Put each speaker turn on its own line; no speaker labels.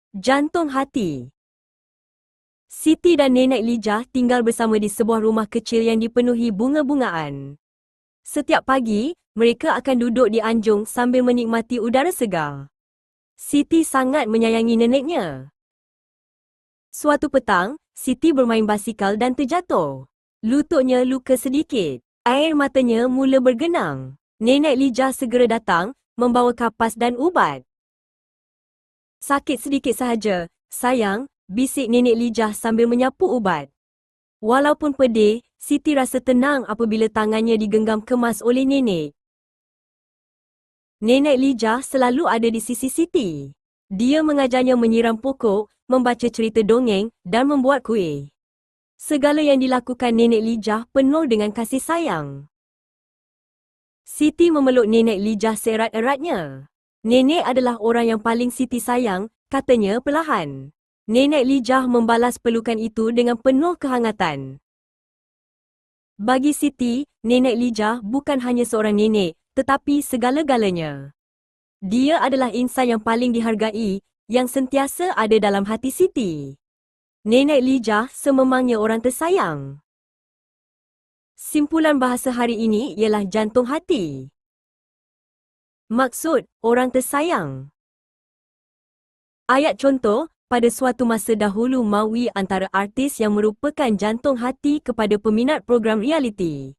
Jantung hati. Siti dan Nenek Lijah tinggal bersama di sebuah rumah kecil yang dipenuhi bunga-bungaan. Setiap pagi, mereka akan duduk di anjung sambil menikmati udara segar. Siti sangat menyayangi neneknya. Suatu petang, Siti bermain basikal dan terjatuh. Lututnya luka sedikit. Air matanya mula bergenang. Nenek Lijah segera datang, membawa kapas dan ubat. Sakit sedikit sahaja, sayang, bisik Nenek Lijah sambil menyapu ubat. Walaupun pedih, Siti rasa tenang apabila tangannya digenggam kemas oleh nenek. Nenek Lijah selalu ada di sisi Siti. Dia mengajarnya menyiram pokok, membaca cerita dongeng, dan membuat kuih. Segala yang dilakukan Nenek Lijah penuh dengan kasih sayang. Siti memeluk Nenek Lijah seerat-eratnya. Nenek adalah orang yang paling Siti sayang, katanya perlahan. Nenek Lijah membalas pelukan itu dengan penuh kehangatan. Bagi Siti, Nenek Lijah bukan hanya seorang nenek, tetapi segala-galanya. Dia adalah insan yang paling dihargai, yang sentiasa ada dalam hati Siti. Nenek Lijah sememangnya orang tersayang. Simpulan bahasa hari ini ialah jantung hati. Maksud, orang tersayang. Ayat contoh, pada suatu masa dahulu Maui antara artis yang merupakan jantung hati kepada peminat program realiti.